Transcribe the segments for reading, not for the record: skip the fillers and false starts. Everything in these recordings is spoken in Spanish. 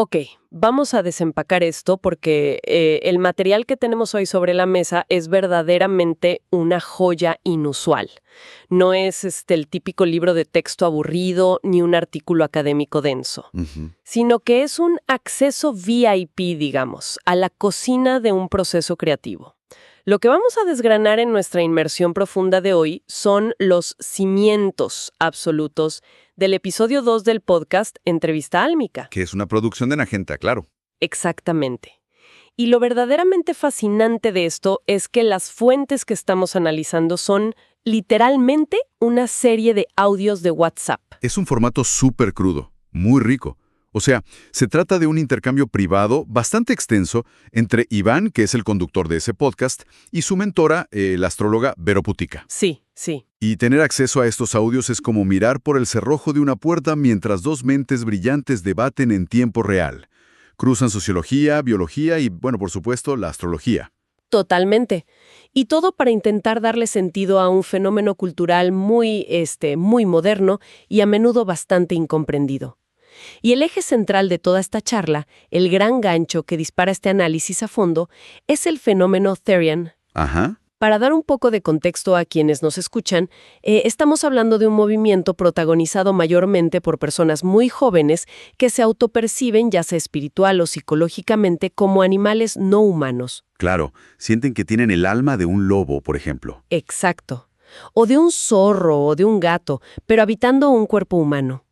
Ok, vamos a desempacar esto porque el material que tenemos hoy sobre la mesa es verdaderamente una joya inusual. No es el típico libro de texto aburrido ni un artículo académico denso, Ujú. sino que es un acceso VIP, digamos, a la cocina de un proceso creativo. Lo que vamos a desgranar en nuestra inmersión profunda de hoy son los cimientos absolutos del episodio 2 del podcast Entrevista Álmica. Que es una producción de Nagenta, claro. Exactamente. Y lo verdaderamente fascinante de esto es que las fuentes que estamos analizando son literalmente una serie de audios de WhatsApp. Es un formato súper crudo, muy rico. O sea, se trata de un intercambio privado bastante extenso entre Iván, que es el conductor de ese podcast, y su mentora, la astróloga Vero Putica. Sí, sí. Y tener acceso a estos audios es como mirar por el cerrojo de una puerta mientras dos mentes brillantes debaten en tiempo real. Cruzan sociología, biología y, bueno, por supuesto, la astrología. Totalmente. Y todo para intentar darle sentido a un fenómeno cultural muy moderno y a menudo bastante incomprendido. Y el eje central de toda esta charla, el gran gancho que dispara este análisis a fondo, es el fenómeno Therian. Ajá. Para dar un poco de contexto a quienes nos escuchan, estamos hablando de un movimiento protagonizado mayormente por personas muy jóvenes que se autoperciben, ya sea espiritual o psicológicamente, como animales no humanos. Claro, sienten que tienen el alma de un lobo, por ejemplo. Exacto. O de un zorro o de un gato, pero habitando un cuerpo humano.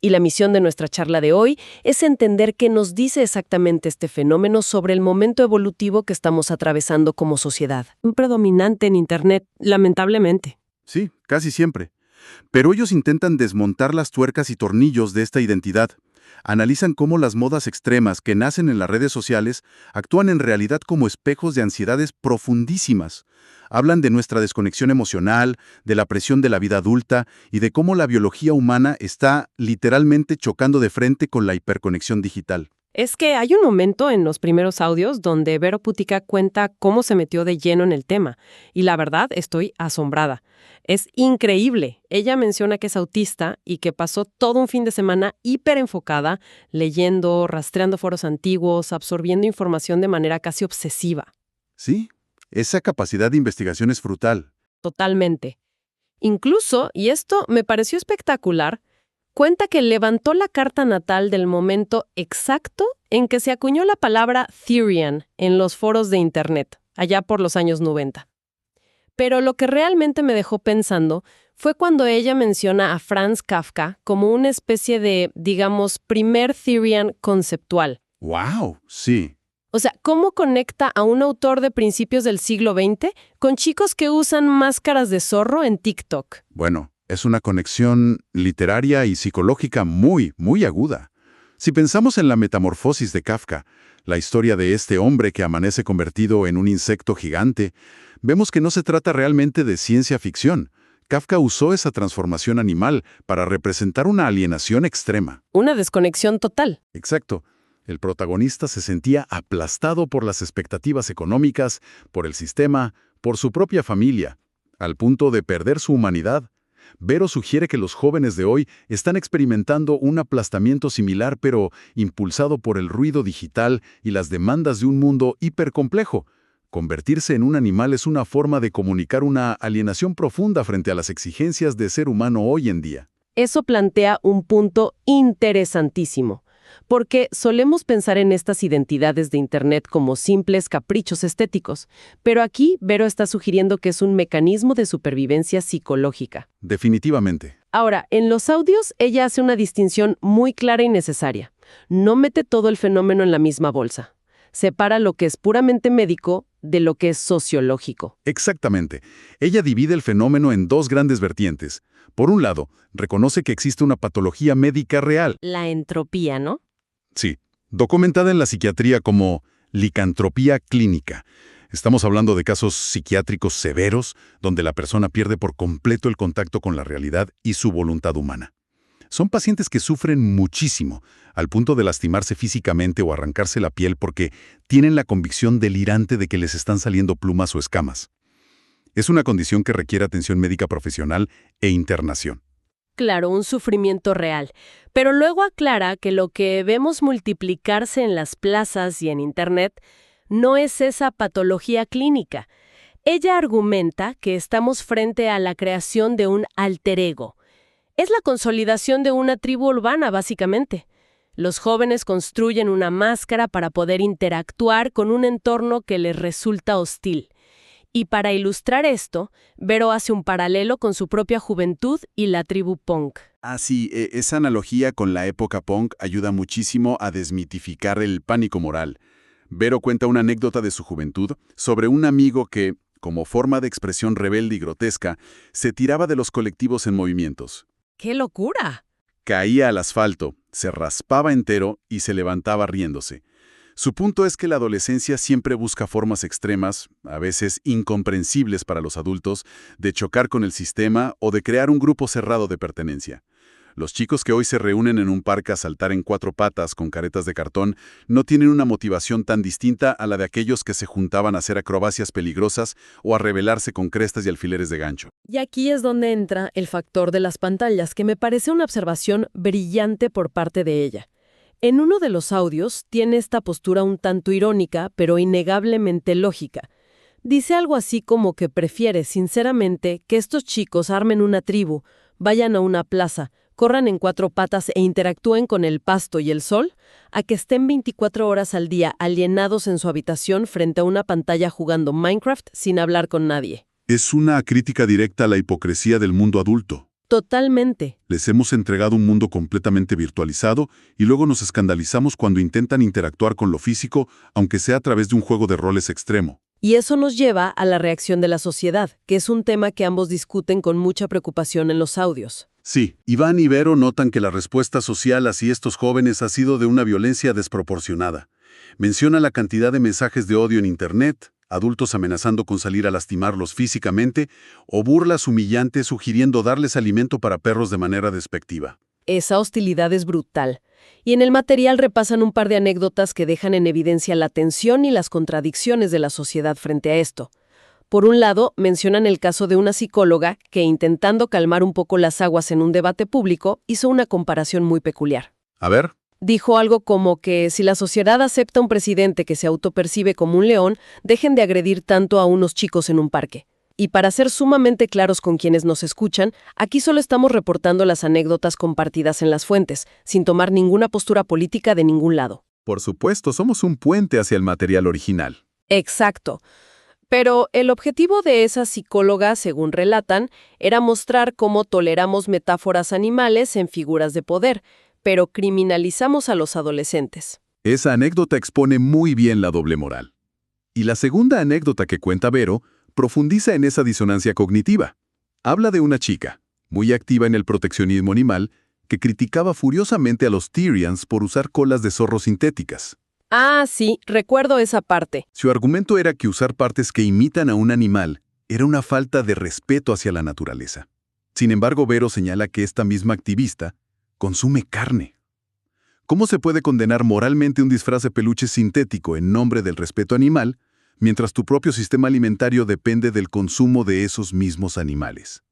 Y la misión de nuestra charla de hoy es entender qué nos dice exactamente este fenómeno sobre el momento evolutivo que estamos atravesando como sociedad. Un predominante en Internet, lamentablemente. Sí, casi siempre. Pero ellos intentan desmontar las tuercas y tornillos de esta identidad. Analizan cómo las modas extremas que nacen en las redes sociales actúan en realidad como espejos de ansiedades profundísimas. Hablan de nuestra desconexión emocional, de la presión de la vida adulta y de cómo la biología humana está literalmente chocando de frente con la hiperconexión digital. Es que hay un momento en los primeros audios donde Vero Putica cuenta cómo se metió de lleno en el tema. Y la verdad, estoy asombrada. Es increíble. Ella menciona que es autista y que pasó todo un fin de semana hiper enfocada, leyendo, rastreando foros antiguos, absorbiendo información de manera casi obsesiva. Sí, esa capacidad de investigación es brutal. Totalmente. Incluso, y esto me pareció espectacular, cuenta que levantó la carta natal del momento exacto en que se acuñó la palabra Therian en los foros de Internet, allá por los años 90. Pero lo que realmente me dejó pensando fue cuando ella menciona a Franz Kafka como una especie de, digamos, primer Therian conceptual. ¡Wow! Sí. O sea, ¿cómo conecta a un autor de principios del siglo XX con chicos que usan máscaras de zorro en TikTok? Bueno, es una conexión literaria y psicológica muy, muy aguda. Si pensamos en la metamorfosis de Kafka, la historia de este hombre que amanece convertido en un insecto gigante, vemos que no se trata realmente de ciencia ficción. Kafka usó esa transformación animal para representar una alienación extrema. Una desconexión total. Exacto. El protagonista se sentía aplastado por las expectativas económicas, por el sistema, por su propia familia, al punto de perder su humanidad. Vero sugiere que los jóvenes de hoy están experimentando un aplastamiento similar, pero impulsado por el ruido digital y las demandas de un mundo hipercomplejo. Convertirse en un animal es una forma de comunicar una alienación profunda frente a las exigencias de ser humano hoy en día. Eso plantea un punto interesantísimo, porque solemos pensar en estas identidades de Internet como simples caprichos estéticos, pero aquí Vero está sugiriendo que es un mecanismo de supervivencia psicológica. Definitivamente. Ahora, en los audios ella hace una distinción muy clara y necesaria. No mete todo el fenómeno en la misma bolsa. Separa lo que es puramente médico de lo que es sociológico. Exactamente. Ella divide el fenómeno en dos grandes vertientes. Por un lado, reconoce que existe una patología médica real. La entropía, ¿no? Sí, documentada en la psiquiatría como licantropía clínica. Estamos hablando de casos psiquiátricos severos donde la persona pierde por completo el contacto con la realidad y su voluntad humana. Son pacientes que sufren muchísimo, al punto de lastimarse físicamente o arrancarse la piel porque tienen la convicción delirante de que les están saliendo plumas o escamas. Es una condición que requiere atención médica profesional e internación. claro, un sufrimiento real. Pero luego aclara que lo que vemos multiplicarse en las plazas y en Internet no es esa patología clínica. Ella argumenta que estamos frente a la creación de un alter ego. Es la consolidación de una tribu urbana, básicamente. Los jóvenes construyen una máscara para poder interactuar con un entorno que les resulta hostil. Y para ilustrar esto, Vero hace un paralelo con su propia juventud y la tribu punk. Ah, sí, esa analogía con la época punk ayuda muchísimo a desmitificar el pánico moral. Vero cuenta una anécdota de su juventud sobre un amigo que, como forma de expresión rebelde y grotesca, se tiraba de los colectivos en movimientos. ¡Qué locura! Caía al asfalto, se raspaba entero y se levantaba riéndose. Su punto es que la adolescencia siempre busca formas extremas, a veces incomprensibles para los adultos, de chocar con el sistema o de crear un grupo cerrado de pertenencia. Los chicos que hoy se reúnen en un parque a saltar en 4 patas con caretas de cartón no tienen una motivación tan distinta a la de aquellos que se juntaban a hacer acrobacias peligrosas o a rebelarse con crestas y alfileres de gancho. Y aquí es donde entra el factor de las pantallas, que me parece una observación brillante por parte de ella. En uno de los audios tiene esta postura un tanto irónica, pero innegablemente lógica. Dice algo así como que prefiere, sinceramente, que estos chicos armen una tribu, vayan a una plaza, corran en 4 patas e interactúen con el pasto y el sol, a que estén 24 horas al día alienados en su habitación frente a una pantalla jugando Minecraft sin hablar con nadie. Es una crítica directa a la hipocresía del mundo adulto. Totalmente. Les hemos entregado un mundo completamente virtualizado y luego nos escandalizamos cuando intentan interactuar con lo físico, aunque sea a través de un juego de roles extremo. Y eso nos lleva a la reacción de la sociedad, que es un tema que ambos discuten con mucha preocupación en los audios. Sí, Iván y Vero notan que la respuesta social hacia estos jóvenes ha sido de una violencia desproporcionada. Menciona la cantidad de mensajes de odio en Internet, adultos amenazando con salir a lastimarlos físicamente, o burlas humillantes sugiriendo darles alimento para perros de manera despectiva. Esa hostilidad es brutal. Y en el material repasan un par de anécdotas que dejan en evidencia la tensión y las contradicciones de la sociedad frente a esto. Por un lado, mencionan el caso de una psicóloga que, intentando calmar un poco las aguas en un debate público, hizo una comparación muy peculiar. A ver. Dijo algo como que si la sociedad acepta un presidente que se autopercibe como un león, dejen de agredir tanto a unos chicos en un parque. Y para ser sumamente claros con quienes nos escuchan, aquí solo estamos reportando las anécdotas compartidas en las fuentes, sin tomar ninguna postura política de ningún lado. Por supuesto, somos un puente hacia el material original. Exacto. Pero el objetivo de esa psicóloga, según relatan, era mostrar cómo toleramos metáforas animales en figuras de poder, pero criminalizamos a los adolescentes. Esa anécdota expone muy bien la doble moral. Y la segunda anécdota que cuenta Vero profundiza en esa disonancia cognitiva. Habla de una chica, muy activa en el proteccionismo animal, que criticaba furiosamente a los Tyrians por usar colas de zorro sintéticas. Ah, sí, recuerdo esa parte. Su argumento era que usar partes que imitan a un animal era una falta de respeto hacia la naturaleza. Sin embargo, Vero señala que esta misma activista consume carne. ¿Cómo se puede condenar moralmente un disfraz de peluche sintético en nombre del respeto animal, mientras tu propio sistema alimentario depende del consumo de esos mismos animales?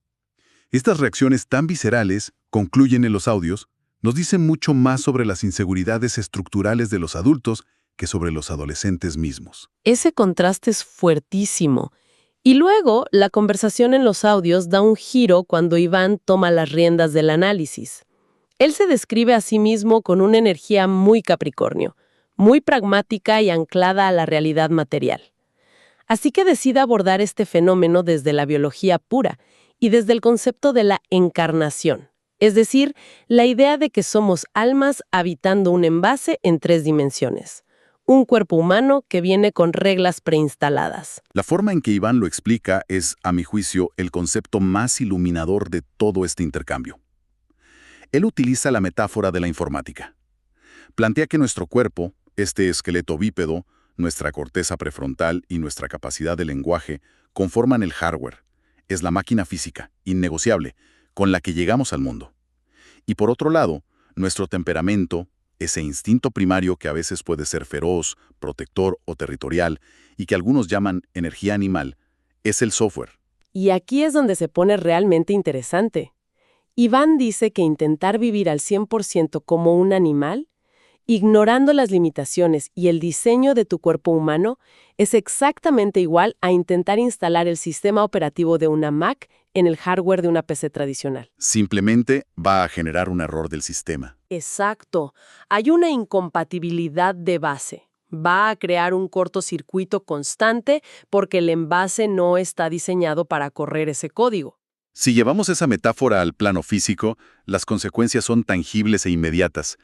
Estas reacciones tan viscerales, concluyen en los audios, nos dicen mucho más sobre las inseguridades estructurales de los adultos que sobre los adolescentes mismos. Ese contraste es fuertísimo. Y luego, la conversación en los audios da un giro cuando Iván toma las riendas del análisis. Él se describe a sí mismo con una energía muy Capricornio, muy pragmática y anclada a la realidad material. Así que decide abordar este fenómeno desde la biología pura y desde el concepto de la encarnación, es decir, la idea de que somos almas habitando un envase en 3 dimensiones. Un cuerpo humano que viene con reglas preinstaladas. La forma en que Iván lo explica es, a mi juicio, el concepto más iluminador de todo este intercambio. Él utiliza la metáfora de la informática. Plantea que nuestro cuerpo, este esqueleto bípedo, nuestra corteza prefrontal y nuestra capacidad de lenguaje conforman el hardware. Es la máquina física, innegociable, con la que llegamos al mundo. Y por otro lado, nuestro temperamento, ese instinto primario que a veces puede ser feroz, protector o territorial, y que algunos llaman energía animal, es el software. Y aquí es donde se pone realmente interesante. Iván dice que intentar vivir al 100% como un animal, ignorando las limitaciones y el diseño de tu cuerpo humano, es exactamente igual a intentar instalar el sistema operativo de una Mac en el hardware de una PC tradicional. Simplemente va a generar un error del sistema. Exacto. Hay una incompatibilidad de base. Va a crear un cortocircuito constante porque el envase no está diseñado para correr ese código. Si llevamos esa metáfora al plano físico, las consecuencias son tangibles e inmediatas.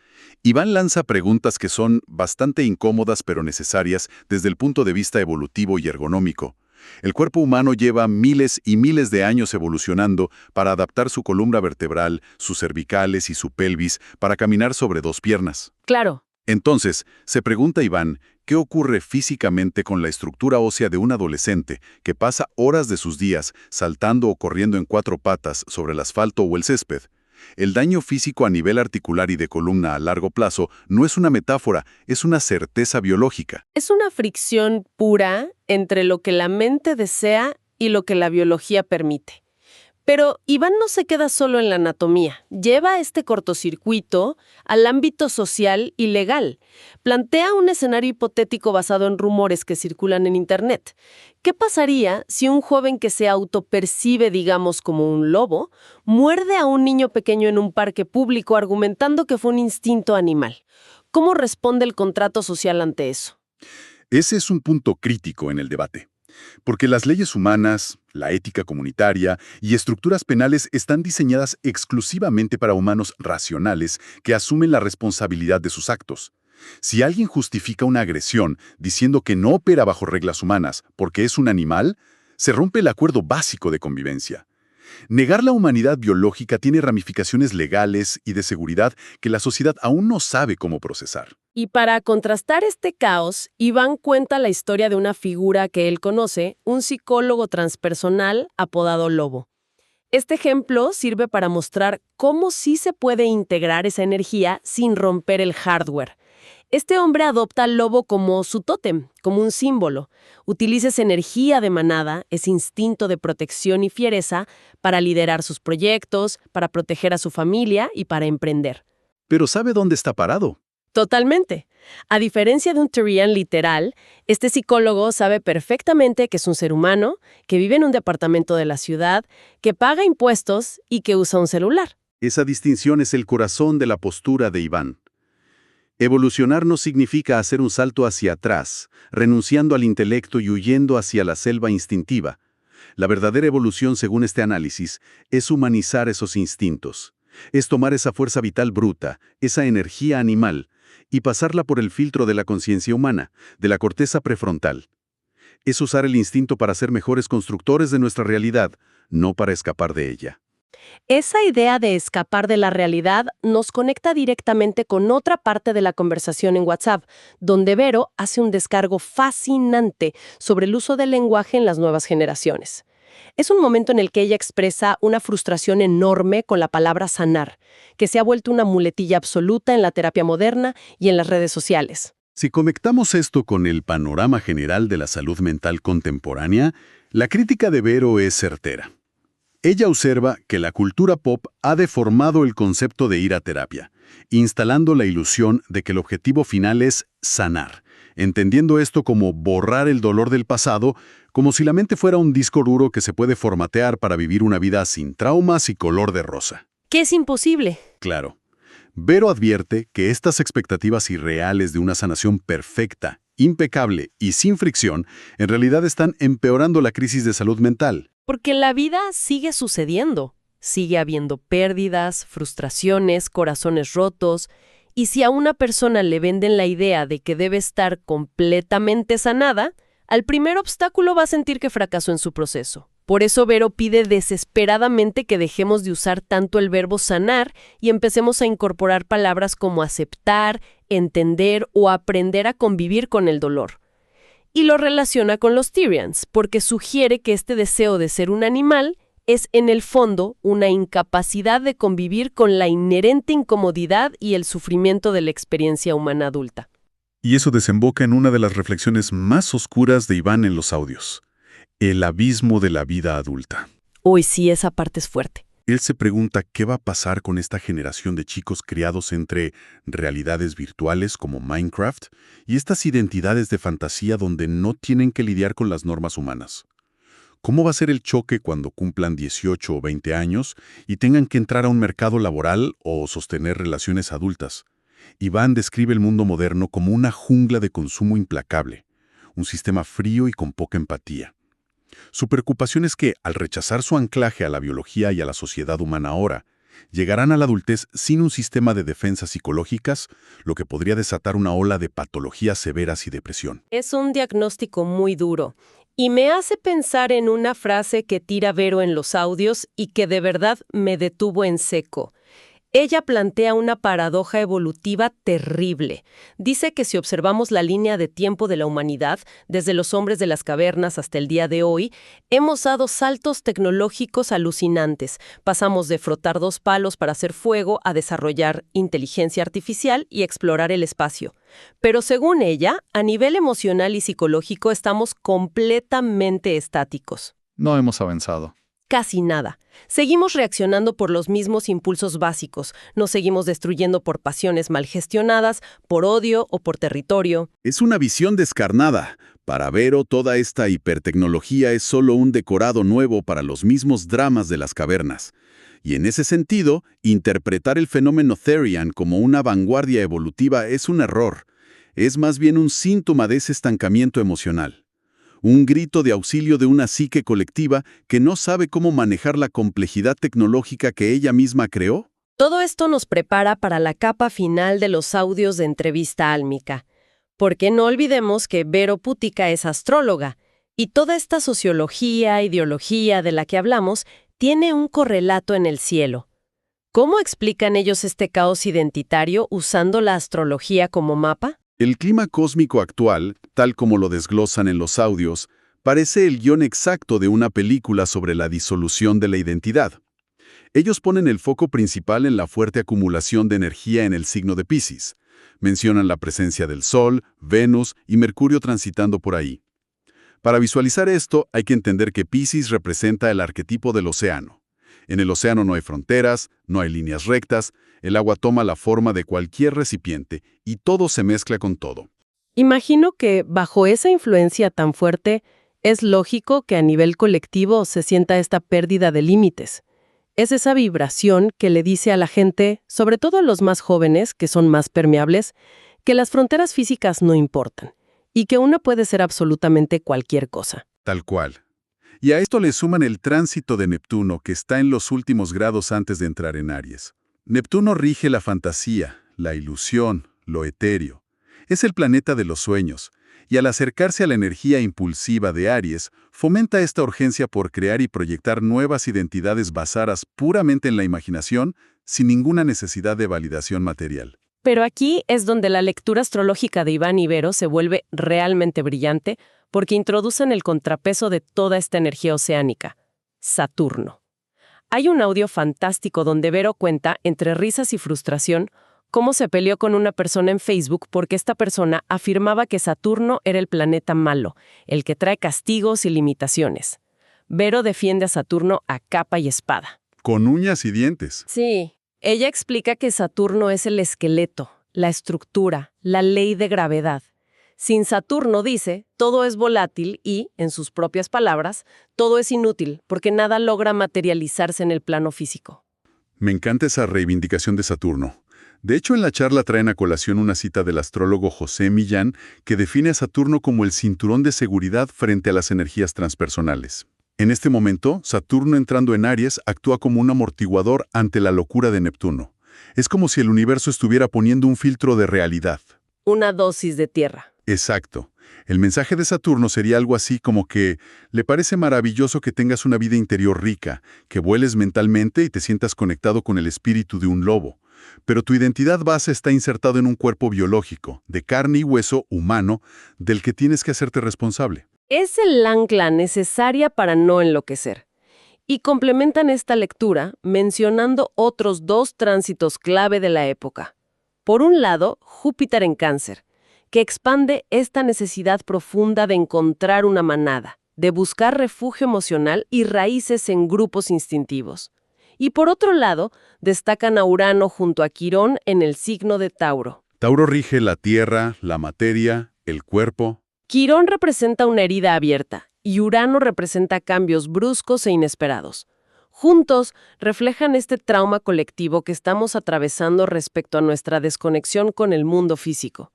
Iván lanza preguntas que son bastante incómodas pero necesarias desde el punto de vista evolutivo y ergonómico. El cuerpo humano lleva miles y miles de años evolucionando para adaptar su columna vertebral, sus cervicales y su pelvis para caminar sobre dos piernas. Claro. Entonces, se pregunta Iván, ¿qué ocurre físicamente con la estructura ósea de un adolescente que pasa horas de sus días saltando o corriendo en cuatro patas sobre el asfalto o el césped? El daño físico a nivel articular y de columna a largo plazo no es una metáfora, es una certeza biológica. Es una fricción pura entre lo que la mente desea y lo que la biología permite. Pero Iván no se queda solo en la anatomía, lleva este cortocircuito al ámbito social y legal. Plantea un escenario hipotético basado en rumores que circulan en Internet. ¿Qué pasaría si un joven que se autopercibe, digamos, como un lobo, muerde a un niño pequeño en un parque público argumentando que fue un instinto animal? ¿Cómo responde el contrato social ante eso? Ese es un punto crítico en el debate. Porque las leyes humanas, la ética comunitaria y estructuras penales están diseñadas exclusivamente para humanos racionales que asumen la responsabilidad de sus actos. Si alguien justifica una agresión diciendo que no opera bajo reglas humanas porque es un animal, se rompe el acuerdo básico de convivencia. Negar la humanidad biológica tiene ramificaciones legales y de seguridad que la sociedad aún no sabe cómo procesar. Y para contrastar este caos, Iván cuenta la historia de una figura que él conoce, un psicólogo transpersonal apodado Lobo. Este ejemplo sirve para mostrar cómo sí se puede integrar esa energía sin romper el hardware. Este hombre adopta al lobo como su tótem, como un símbolo. Utiliza esa energía de manada, ese instinto de protección y fiereza, para liderar sus proyectos, para proteger a su familia y para emprender. Pero ¿sabe dónde está parado? Totalmente. A diferencia de un Tyrian literal, este psicólogo sabe perfectamente que es un ser humano, que vive en un departamento de la ciudad, que paga impuestos y que usa un celular. Esa distinción es el corazón de la postura de Iván. Evolucionar no significa hacer un salto hacia atrás, renunciando al intelecto y huyendo hacia la selva instintiva. La verdadera evolución, según este análisis, es humanizar esos instintos. Es tomar esa fuerza vital bruta, esa energía animal, y pasarla por el filtro de la conciencia humana, de la corteza prefrontal. Es usar el instinto para ser mejores constructores de nuestra realidad, no para escapar de ella. Esa idea de escapar de la realidad nos conecta directamente con otra parte de la conversación en WhatsApp, donde Vero hace un descargo fascinante sobre el uso del lenguaje en las nuevas generaciones. Es un momento en el que ella expresa una frustración enorme con la palabra sanar, que se ha vuelto una muletilla absoluta en la terapia moderna y en las redes sociales. Si conectamos esto con el panorama general de la salud mental contemporánea, la crítica de Vero es certera. Ella observa que la cultura pop ha deformado el concepto de ir a terapia, instalando la ilusión de que el objetivo final es sanar, entendiendo esto como borrar el dolor del pasado, como si la mente fuera un disco duro que se puede formatear para vivir una vida sin traumas y color de rosa. ¿Qué es imposible? Claro. Vero advierte que estas expectativas irreales de una sanación perfecta, impecable y sin fricción, en realidad están empeorando la crisis de salud mental. Porque la vida sigue sucediendo. Sigue habiendo pérdidas, frustraciones, corazones rotos. Y si a una persona le venden la idea de que debe estar completamente sanada, al primer obstáculo va a sentir que fracasó en su proceso. Por eso Vero pide desesperadamente que dejemos de usar tanto el verbo sanar y empecemos a incorporar palabras como aceptar, entender o aprender a convivir con el dolor. Y lo relaciona con los Tyrians, porque sugiere que este deseo de ser un animal es en el fondo una incapacidad de convivir con la inherente incomodidad y el sufrimiento de la experiencia humana adulta. Y eso desemboca en una de las reflexiones más oscuras de Iván en los audios: el abismo de la vida adulta. Uy, sí, esa parte es fuerte. Él se pregunta qué va a pasar con esta generación de chicos criados entre realidades virtuales como Minecraft y estas identidades de fantasía donde no tienen que lidiar con las normas humanas. ¿Cómo va a ser el choque cuando cumplan 18 o 20 años y tengan que entrar a un mercado laboral o sostener relaciones adultas? Iván describe el mundo moderno como una jungla de consumo implacable, un sistema frío y con poca empatía. Su preocupación es que, al rechazar su anclaje a la biología y a la sociedad humana ahora, llegarán a la adultez sin un sistema de defensas psicológicas, lo que podría desatar una ola de patologías severas y depresión. Es un diagnóstico muy duro y me hace pensar en una frase que tira Vero en los audios y que de verdad me detuvo en seco. Ella plantea una paradoja evolutiva terrible. Dice que si observamos la línea de tiempo de la humanidad, desde los hombres de las cavernas hasta el día de hoy, hemos dado saltos tecnológicos alucinantes. Pasamos de frotar dos palos para hacer fuego a desarrollar inteligencia artificial y explorar el espacio. Pero según ella, a nivel emocional y psicológico estamos completamente estáticos. No hemos avanzado. Casi nada. Seguimos reaccionando por los mismos impulsos básicos, nos seguimos destruyendo por pasiones mal gestionadas, por odio o por territorio. Es una visión descarnada. Para Vero, toda esta hipertecnología es solo un decorado nuevo para los mismos dramas de las cavernas. Y en ese sentido, interpretar el fenómeno Therian como una vanguardia evolutiva es un error. Es más bien un síntoma de ese estancamiento emocional. Un grito de auxilio de una psique colectiva que no sabe cómo manejar la complejidad tecnológica que ella misma creó. Todo esto nos prepara para la capa final de los audios de entrevista álmica. Porque no olvidemos que Vero Pútica es astróloga, y toda esta sociología, ideología de la que hablamos, tiene un correlato en el cielo. ¿Cómo explican ellos este caos identitario usando la astrología como mapa? El clima cósmico actual, tal como lo desglosan en los audios, parece el guión exacto de una película sobre la disolución de la identidad. Ellos ponen el foco principal en la fuerte acumulación de energía en el signo de Piscis. Mencionan la presencia del Sol, Venus y Mercurio transitando por ahí. Para visualizar esto, hay que entender que Piscis representa el arquetipo del océano. En el océano no hay fronteras, no hay líneas rectas, el agua toma la forma de cualquier recipiente y todo se mezcla con todo. Imagino que, bajo esa influencia tan fuerte, es lógico que a nivel colectivo se sienta esta pérdida de límites. Es esa vibración que le dice a la gente, sobre todo a los más jóvenes, que son más permeables, que las fronteras físicas no importan y que uno puede ser absolutamente cualquier cosa. Tal cual. Y a esto le suman el tránsito de Neptuno, que está en los últimos grados antes de entrar en Aries. Neptuno rige la fantasía, la ilusión, lo etéreo. Es el planeta de los sueños, y al acercarse a la energía impulsiva de Aries, fomenta esta urgencia por crear y proyectar nuevas identidades basadas puramente en la imaginación, sin ninguna necesidad de validación material. Pero aquí es donde la lectura astrológica de Iván y Vero se vuelve realmente brillante, porque introducen el contrapeso de toda esta energía oceánica, Saturno. Hay un audio fantástico donde Vero cuenta, entre risas y frustración, cómo se peleó con una persona en Facebook porque esta persona afirmaba que Saturno era el planeta malo, el que trae castigos y limitaciones. Vero defiende a Saturno a capa y espada. Con uñas y dientes. Sí, ella explica que Saturno es el esqueleto, la estructura, la ley de gravedad. Sin Saturno, dice, todo es volátil y, en sus propias palabras, todo es inútil porque nada logra materializarse en el plano físico. Me encanta esa reivindicación de Saturno. De hecho, en la charla traen a colación una cita del astrólogo José Millán que define a Saturno como el cinturón de seguridad frente a las energías transpersonales. En este momento, Saturno entrando en Aries actúa como un amortiguador ante la locura de Neptuno. Es como si el universo estuviera poniendo un filtro de realidad. Una dosis de tierra. Exacto. El mensaje de Saturno sería algo así como que le parece maravilloso que tengas una vida interior rica, que vueles mentalmente y te sientas conectado con el espíritu de un lobo. Pero tu identidad base está insertado en un cuerpo biológico, de carne y hueso humano, del que tienes que hacerte responsable. Es el ancla necesaria para no enloquecer. Y complementan esta lectura mencionando otros dos tránsitos clave de la época. Por un lado, Júpiter en Cáncer, que expande esta necesidad profunda de encontrar una manada, de buscar refugio emocional y raíces en grupos instintivos. Y por otro lado, destacan a Urano junto a Quirón en el signo de Tauro. Tauro rige la tierra, la materia, el cuerpo. Quirón representa una herida abierta y Urano representa cambios bruscos e inesperados. Juntos reflejan este trauma colectivo que estamos atravesando respecto a nuestra desconexión con el mundo físico.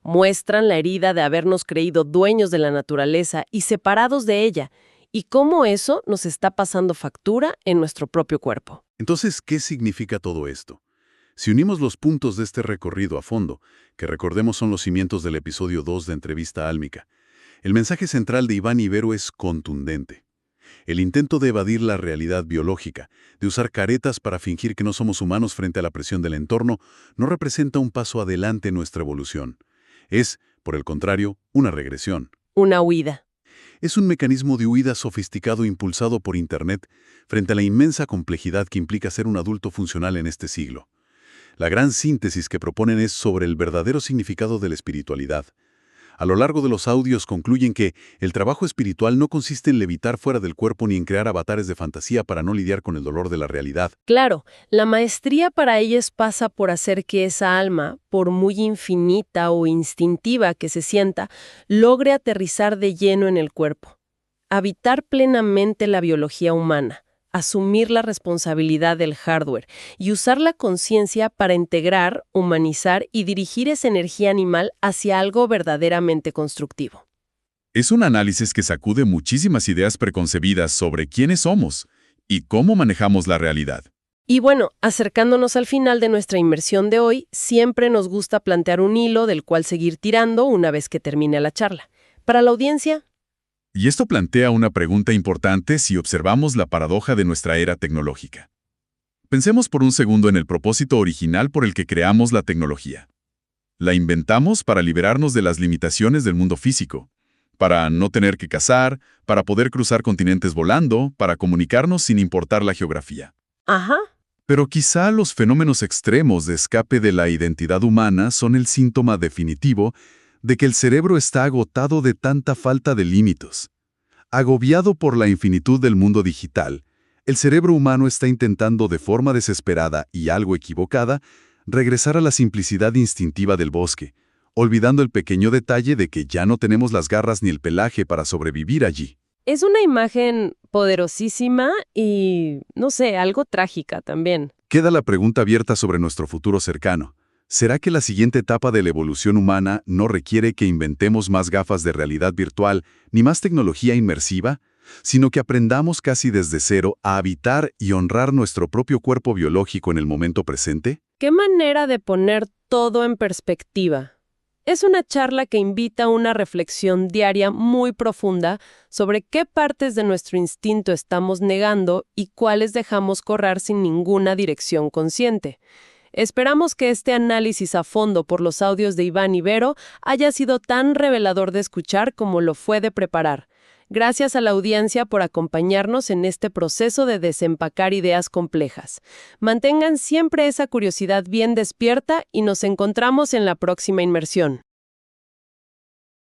Muestran la herida de habernos creído dueños de la naturaleza y separados de ella, y cómo eso nos está pasando factura en nuestro propio cuerpo. Entonces, ¿qué significa todo esto? Si unimos los puntos de este recorrido a fondo, que recordemos son los cimientos del episodio 2 de Entrevista Álmica, el mensaje central de Iván Ibero es contundente. El intento de evadir la realidad biológica, de usar caretas para fingir que no somos humanos frente a la presión del entorno, no representa un paso adelante en nuestra evolución. Es, por el contrario, una regresión. Una huida. Es un mecanismo de huida sofisticado impulsado por Internet frente a la inmensa complejidad que implica ser un adulto funcional en este siglo. La gran síntesis que proponen es sobre el verdadero significado de la espiritualidad. A lo largo de los audios concluyen que el trabajo espiritual no consiste en levitar fuera del cuerpo ni en crear avatares de fantasía para no lidiar con el dolor de la realidad. Claro, la maestría para ellas pasa por hacer que esa alma, por muy infinita o instintiva que se sienta, logre aterrizar de lleno en el cuerpo. Habitar plenamente la biología humana, asumir la responsabilidad del hardware y usar la conciencia para integrar, humanizar y dirigir esa energía animal hacia algo verdaderamente constructivo. Es un análisis que sacude muchísimas ideas preconcebidas sobre quiénes somos y cómo manejamos la realidad. Y bueno, acercándonos al final de nuestra inmersión de hoy, siempre nos gusta plantear un hilo del cual seguir tirando una vez que termine la charla. Para la audiencia, Y esto plantea una pregunta importante si observamos la paradoja de nuestra era tecnológica. Pensemos por un segundo en el propósito original por el que creamos la tecnología. La inventamos para liberarnos de las limitaciones del mundo físico, para no tener que cazar, para poder cruzar continentes volando, para comunicarnos sin importar la geografía. ajá, Pero quizá los fenómenos extremos de escape de la identidad humana son el síntoma definitivo de que el cerebro está agotado de tanta falta de límites. Agobiado por la infinitud del mundo digital, el cerebro humano está intentando de forma desesperada y algo equivocada regresar a la simplicidad instintiva del bosque, olvidando el pequeño detalle de que ya no tenemos las garras ni el pelaje para sobrevivir allí. es una imagen poderosísima y, no sé, algo trágica también. Queda la pregunta abierta sobre nuestro futuro cercano. ¿Será que la siguiente etapa de la evolución humana no requiere que inventemos más gafas de realidad virtual ni más tecnología inmersiva, sino que aprendamos casi desde cero a habitar y honrar nuestro propio cuerpo biológico en el momento presente? ¡Qué manera de poner todo en perspectiva! Es una charla que invita a una reflexión diaria muy profunda sobre qué partes de nuestro instinto estamos negando y cuáles dejamos correr sin ninguna dirección consciente. Esperamos que este análisis a fondo por los audios de Iván Ibero haya sido tan revelador de escuchar como lo fue de preparar. Gracias a la audiencia por acompañarnos en este proceso de desempacar ideas complejas. Mantengan siempre esa curiosidad bien despierta y nos encontramos en la próxima inmersión.